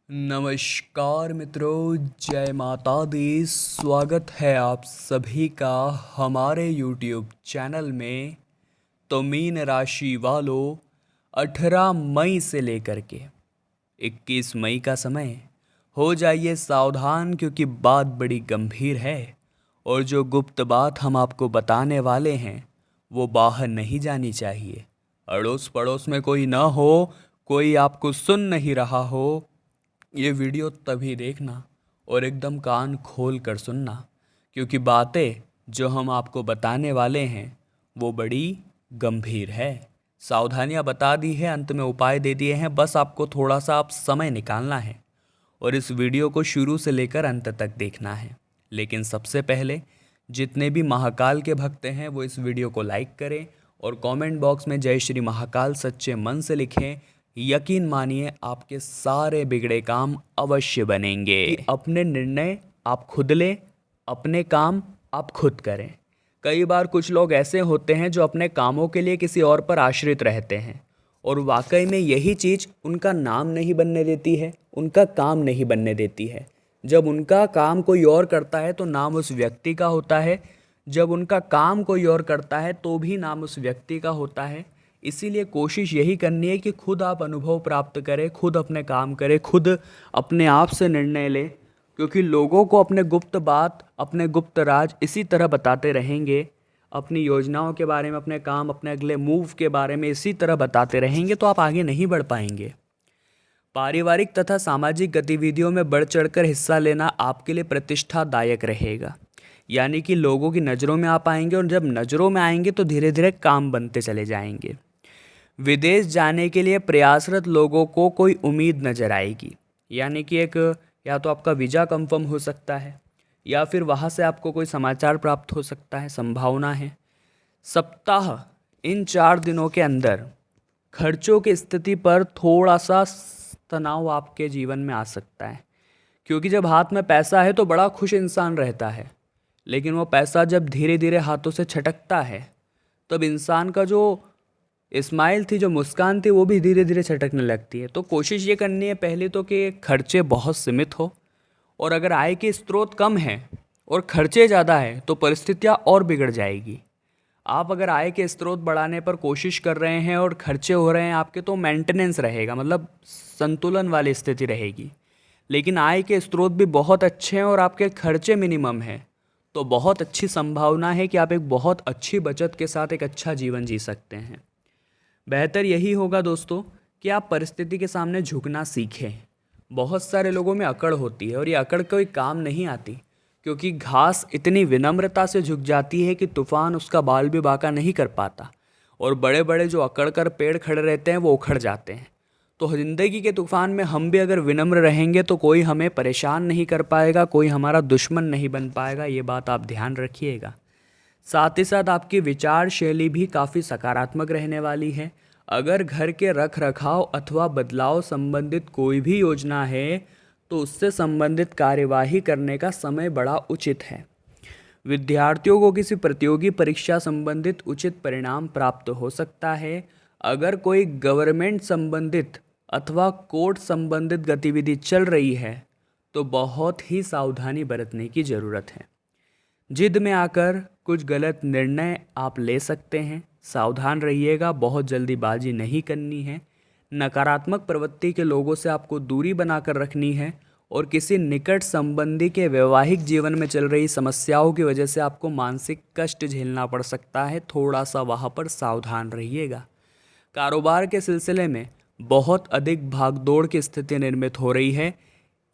नमस्कार मित्रों, जय माता दी। स्वागत है आप सभी का हमारे YouTube चैनल में। तो मीन राशि वालों, 18 मई से लेकर के 21 मई का समय हो जाइए सावधान, क्योंकि बात बड़ी गंभीर है। और जो गुप्त बात हम आपको बताने वाले हैं वो बाहर नहीं जानी चाहिए। अड़ोस पड़ोस में कोई ना हो, कोई आपको सुन नहीं रहा हो, ये वीडियो तभी देखना और एकदम कान खोल कर सुनना, क्योंकि बातें जो हम आपको बताने वाले हैं वो बड़ी गंभीर है। सावधानियां बता दी है, अंत में उपाय दे दिए हैं, बस आपको थोड़ा सा आप समय निकालना है और इस वीडियो को शुरू से लेकर अंत तक देखना है। लेकिन सबसे पहले जितने भी महाकाल के भक्त हैं वो इस वीडियो को लाइक करें और कमेंट बॉक्स में जय श्री महाकाल सच्चे मन से लिखें। यकीन मानिए आपके सारे बिगड़े काम अवश्य बनेंगे। अपने निर्णय आप खुद लें, अपने काम आप खुद करें। कई बार कुछ लोग ऐसे होते हैं जो अपने कामों के लिए किसी और पर आश्रित रहते हैं और वाकई में यही चीज़ उनका नाम नहीं बनने देती है, उनका काम नहीं बनने देती है। जब उनका काम कोई और करता है तो नाम उस व्यक्ति का होता है, जब उनका काम कोई और करता है तो भी नाम उस व्यक्ति का होता है। इसीलिए कोशिश यही करनी है कि खुद आप अनुभव प्राप्त करें, खुद अपने काम करें, खुद अपने आप से निर्णय लें, क्योंकि लोगों को अपने गुप्त बात, अपने गुप्त राज इसी तरह बताते रहेंगे, अपनी योजनाओं के बारे में, अपने काम, अपने अगले मूव के बारे में इसी तरह बताते रहेंगे तो आप आगे नहीं बढ़ पाएंगे। पारिवारिक तथा सामाजिक गतिविधियों में बढ़ चढ़कर हिस्सा लेना आपके लिए प्रतिष्ठादायक रहेगा, यानी कि लोगों की नज़रों में आप आएंगे और जब नज़रों में आएंगे तो धीरे धीरे काम बनते चले जाएंगे। विदेश जाने के लिए प्रयासरत लोगों को कोई उम्मीद नजर आएगी, यानी कि एक या तो आपका वीज़ा कंफर्म हो सकता है या फिर वहाँ से आपको कोई समाचार प्राप्त हो सकता है, संभावना है। सप्ताह इन 4 दिनों के अंदर खर्चों की स्थिति पर थोड़ा सा तनाव आपके जीवन में आ सकता है, क्योंकि जब हाथ में पैसा है तो बड़ा खुश इंसान रहता है, लेकिन वो पैसा जब धीरे धीरे हाथों से छटकता है तब इंसान का जो स्माइल थी, जो मुस्कान थी, वो भी धीरे धीरे छटकने लगती है। तो कोशिश ये करनी है पहले तो कि खर्चे बहुत सीमित हो, और अगर आय के स्रोत कम है और खर्चे ज़्यादा है तो परिस्थितियाँ और बिगड़ जाएगी। आप अगर आय के स्रोत बढ़ाने पर कोशिश कर रहे हैं और खर्चे हो रहे हैं आपके, तो मेंटेनेंस रहेगा, मतलब संतुलन वाली स्थिति रहेगी। लेकिन आय के स्रोत भी बहुत अच्छे हैं और आपके खर्चे मिनिमम हैं, तो बहुत अच्छी संभावना है कि आप एक बहुत अच्छी बचत के साथ एक अच्छा जीवन जी सकते हैं। बेहतर यही होगा दोस्तों कि आप परिस्थिति के सामने झुकना सीखें। बहुत सारे लोगों में अकड़ होती है और ये अकड़ कोई काम नहीं आती, क्योंकि घास इतनी विनम्रता से झुक जाती है कि तूफान उसका बाल भी बांका नहीं कर पाता, और बड़े बड़े जो अकड़ कर पेड़ खड़े रहते हैं वो उखड़ जाते हैं। तो ज़िंदगी के तूफान में हम भी अगर विनम्र रहेंगे तो कोई हमें परेशान नहीं कर पाएगा, कोई हमारा दुश्मन नहीं बन पाएगा। ये बात आप ध्यान रखिएगा। साथ ही साथ आपकी विचार शैली भी काफ़ी सकारात्मक रहने वाली है। अगर घर के रख रखाव अथवा बदलाव संबंधित कोई भी योजना है तो उससे संबंधित कार्यवाही करने का समय बड़ा उचित है। विद्यार्थियों को किसी प्रतियोगी परीक्षा संबंधित उचित परिणाम प्राप्त हो सकता है। अगर कोई गवर्नमेंट संबंधित अथवा कोर्ट संबंधित गतिविधि चल रही है तो बहुत ही सावधानी बरतने की ज़रूरत है। जिद में आकर कुछ गलत निर्णय आप ले सकते हैं, सावधान रहिएगा, बहुत जल्दीबाजी नहीं करनी है। नकारात्मक प्रवृत्ति के लोगों से आपको दूरी बनाकर रखनी है, और किसी निकट संबंधी के वैवाहिक जीवन में चल रही समस्याओं की वजह से आपको मानसिक कष्ट झेलना पड़ सकता है, थोड़ा सा वहाँ पर सावधान रहिएगा। कारोबार के सिलसिले में बहुत अधिक भागदौड़ की स्थिति निर्मित हो रही है।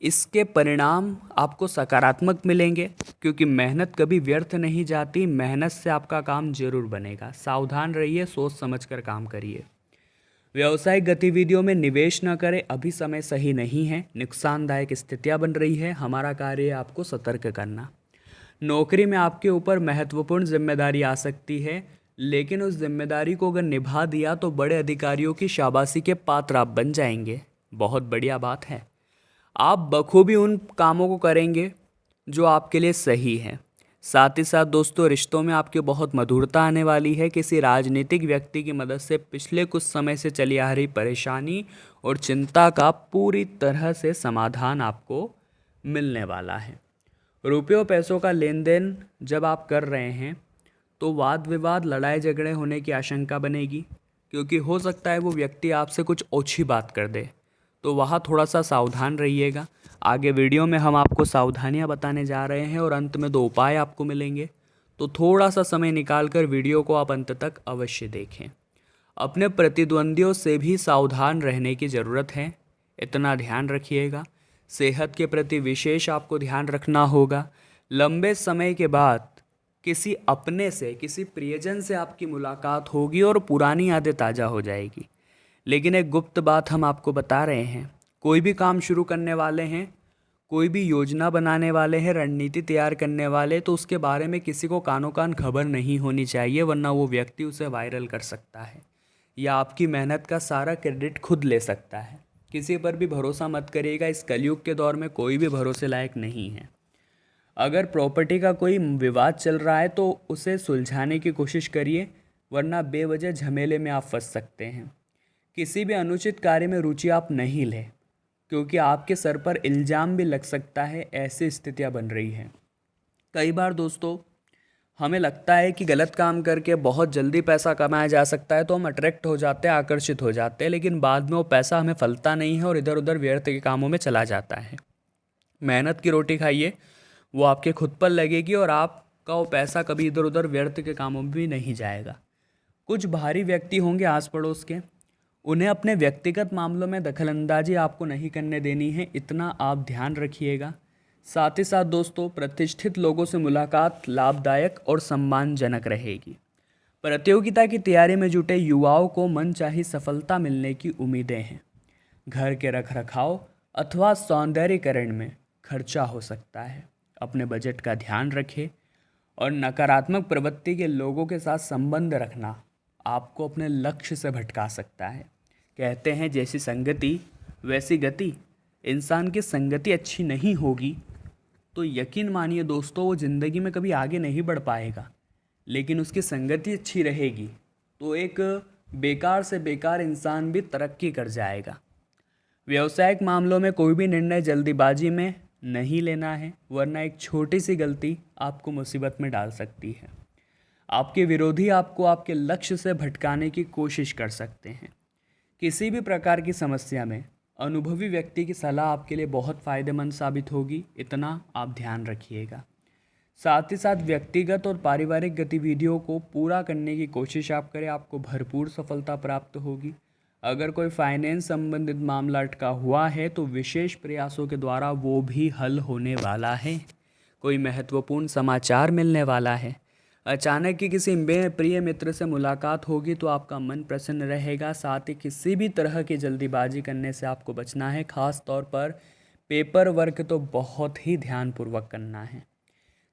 इसके परिणाम आपको सकारात्मक मिलेंगे, क्योंकि मेहनत कभी व्यर्थ नहीं जाती, मेहनत से आपका काम जरूर बनेगा। सावधान रहिए, सोच समझकर काम करिए। व्यावसायिक गतिविधियों में निवेश न करें, अभी समय सही नहीं है, नुकसानदायक स्थितियां बन रही है। हमारा कार्य है आपको सतर्क करना। नौकरी में आपके ऊपर महत्वपूर्ण जिम्मेदारी आ सकती है, लेकिन उस जिम्मेदारी को अगर निभा दिया तो बड़े अधिकारियों की शाबाशी के पात्र आप बन जाएंगे। बहुत बढ़िया बात है। आप बखूबी उन कामों को करेंगे जो आपके लिए सही है। साथ ही साथ दोस्तों रिश्तों में आपके बहुत मधुरता आने वाली है। किसी राजनीतिक व्यक्ति की मदद से पिछले कुछ समय से चली आ रही परेशानी और चिंता का पूरी तरह से समाधान आपको मिलने वाला है। रुपयों पैसों का लेन देन जब आप कर रहे हैं तो वाद विवाद लड़ाई झगड़े होने की आशंका बनेगी, क्योंकि हो सकता है वो व्यक्ति आपसे कुछ ओछी बात कर दे, तो वहाँ थोड़ा सा सावधान रहिएगा। आगे वीडियो में हम आपको सावधानियाँ बताने जा रहे हैं और अंत में 2 उपाय आपको मिलेंगे, तो थोड़ा सा समय निकाल कर वीडियो को आप अंत तक अवश्य देखें। अपने प्रतिद्वंदियों से भी सावधान रहने की ज़रूरत है, इतना ध्यान रखिएगा। सेहत के प्रति विशेष आपको ध्यान रखना होगा। लंबे समय के बाद किसी अपने से, किसी प्रियजन से आपकी मुलाकात होगी और पुरानी यादें ताज़ा हो जाएगी। लेकिन एक गुप्त बात हम आपको बता रहे हैं, कोई भी काम शुरू करने वाले हैं, कोई भी योजना बनाने वाले हैं, रणनीति तैयार करने वाले, तो उसके बारे में किसी को कानो कान खबर नहीं होनी चाहिए, वरना वो व्यक्ति उसे वायरल कर सकता है या आपकी मेहनत का सारा क्रेडिट खुद ले सकता है। किसी पर भी भरोसा मत करिएगा, इस कलयुग के दौर में कोई भी भरोसे लायक नहीं है। अगर प्रॉपर्टी का कोई विवाद चल रहा है तो उसे सुलझाने की कोशिश करिए, वरना बेवजह झमेले में आप फंस सकते हैं। किसी भी अनुचित कार्य में रुचि आप नहीं लें, क्योंकि आपके सर पर इल्ज़ाम भी लग सकता है, ऐसी स्थितियां बन रही हैं। कई बार दोस्तों हमें लगता है कि गलत काम करके बहुत जल्दी पैसा कमाया जा सकता है, तो हम अट्रैक्ट हो जाते हैं, आकर्षित हो जाते हैं, लेकिन बाद में वो पैसा हमें फलता नहीं है और इधर उधर व्यर्थ के कामों में चला जाता है। मेहनत की रोटी खाइए, वो आपके खुद पर लगेगी और आपका वो पैसा कभी इधर उधर व्यर्थ के कामों में भी नहीं जाएगा। कुछ भारी व्यक्ति होंगे आस पड़ोस के, उन्हें अपने व्यक्तिगत मामलों में दखलंदाजी आपको नहीं करने देनी है, इतना आप ध्यान रखिएगा। साथ ही साथ दोस्तों प्रतिष्ठित लोगों से मुलाकात लाभदायक और सम्मानजनक रहेगी। प्रतियोगिता की तैयारी में जुटे युवाओं को मनचाही सफलता मिलने की उम्मीदें हैं। घर के रखरखाव अथवा सौंदर्यीकरण में खर्चा हो सकता है, अपने बजट का ध्यान रखें। और नकारात्मक प्रवृत्ति के लोगों के साथ संबंध रखना आपको अपने लक्ष्य से भटका सकता है। कहते हैं जैसी संगति वैसी गति। इंसान की संगति अच्छी नहीं होगी तो यकीन मानिए दोस्तों वो ज़िंदगी में कभी आगे नहीं बढ़ पाएगा, लेकिन उसकी संगति अच्छी रहेगी तो एक बेकार से बेकार इंसान भी तरक्की कर जाएगा। व्यावसायिक मामलों में कोई भी निर्णय जल्दीबाजी में नहीं लेना है, वरना एक छोटी सी गलती आपको मुसीबत में डाल सकती है। आपके विरोधी आपको आपके लक्ष्य से भटकाने की कोशिश कर सकते हैं। किसी भी प्रकार की समस्या में अनुभवी व्यक्ति की सलाह आपके लिए बहुत फ़ायदेमंद साबित होगी, इतना आप ध्यान रखिएगा। साथ ही साथ व्यक्तिगत और पारिवारिक गतिविधियों को पूरा करने की कोशिश आप करें, आपको भरपूर सफलता प्राप्त होगी। अगर कोई फाइनेंस संबंधित मामला अटका हुआ है तो विशेष प्रयासों के द्वारा वो भी हल होने वाला है। कोई महत्वपूर्ण समाचार मिलने वाला है। अचानक ही किसी प्रिय मित्र से मुलाकात होगी तो आपका मन प्रसन्न रहेगा। साथ ही किसी भी तरह की जल्दीबाजी करने से आपको बचना है। खास तौर पर पेपर वर्क तो बहुत ही ध्यानपूर्वक करना है।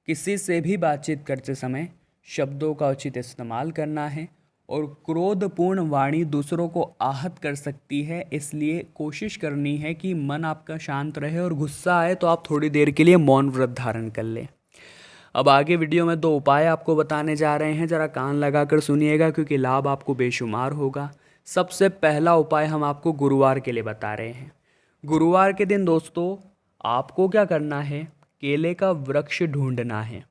किसी से भी बातचीत करते समय शब्दों का उचित इस्तेमाल करना है और क्रोधपूर्ण वाणी दूसरों को आहत कर सकती है, इसलिए कोशिश करनी है कि मन आपका शांत रहे और गुस्सा आए तो आप थोड़ी देर के लिए मौन व्रत धारण कर लें। अब आगे वीडियो में 2 उपाय आपको बताने जा रहे हैं, ज़रा कान लगाकर सुनिएगा क्योंकि लाभ आपको बेशुमार होगा। सबसे पहला उपाय हम आपको गुरुवार के लिए बता रहे हैं। गुरुवार के दिन दोस्तों आपको क्या करना है, केले का वृक्ष ढूंढना है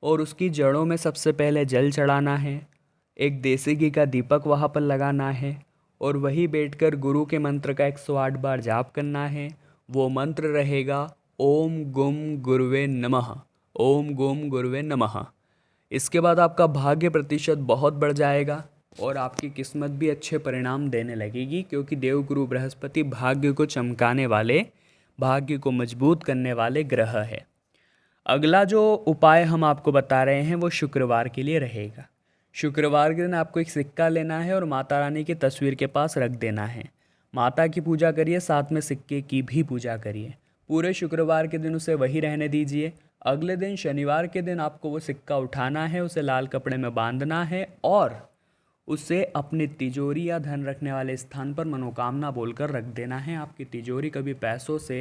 और उसकी जड़ों में सबसे पहले जल चढ़ाना है। एक देसी घी का दीपक वहाँ पर लगाना है और वहीं बैठकर गुरु के मंत्र का 108 बार जाप करना है। वो मंत्र रहेगा ओम गुम गुरुवे नमः, ओम गुम गुरुवे नमः। इसके बाद आपका भाग्य प्रतिशत बहुत बढ़ जाएगा और आपकी किस्मत भी अच्छे परिणाम देने लगेगी, क्योंकि देवगुरु बृहस्पति भाग्य को चमकाने वाले, भाग्य को मजबूत करने वाले ग्रह है। अगला जो उपाय हम आपको बता रहे हैं वो शुक्रवार के लिए रहेगा। शुक्रवार के दिन आपको एक सिक्का लेना है और माता रानी की तस्वीर के पास रख देना है। माता की पूजा करिए, साथ में सिक्के की भी पूजा करिए। पूरे शुक्रवार के दिन उसे वही रहने दीजिए। अगले दिन शनिवार के दिन आपको वो सिक्का उठाना है, उसे लाल कपड़े में बांधना है और उसे अपनी तिजोरी या धन रखने वाले स्थान पर मनोकामना बोलकर रख देना है। आपकी तिजोरी कभी पैसों से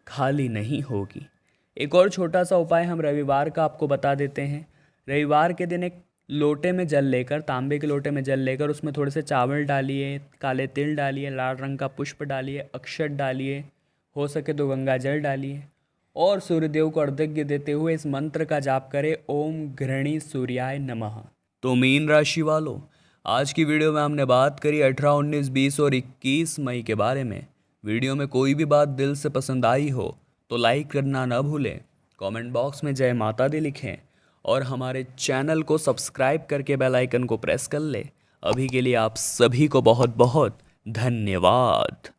खाली नहीं होगी। एक और छोटा सा उपाय हम रविवार का आपको बता देते हैं। रविवार के दिन एक लोटे में जल लेकर, तांबे के लोटे में जल लेकर, उसमें थोड़े से चावल डालिए, काले तिल डालिए, लाल रंग का पुष्प डालिए, अक्षत डालिए, हो सके तो गंगा जल डालिए और सूर्यदेव को अर्घ्य देते हुए इस मंत्र का जाप करें, ओम घृणी सूर्याय नमः। तो मीन राशि वालों, आज की वीडियो में हमने बात करी 18, 19, 20 और 21 मई के बारे में। वीडियो में कोई भी बात दिल से पसंद आई हो तो लाइक करना न भूलें, कमेंट बॉक्स में जय माता दी लिखें और हमारे चैनल को सब्सक्राइब करके बेल आइकन को प्रेस कर ले। अभी के लिए आप सभी को बहुत बहुत धन्यवाद।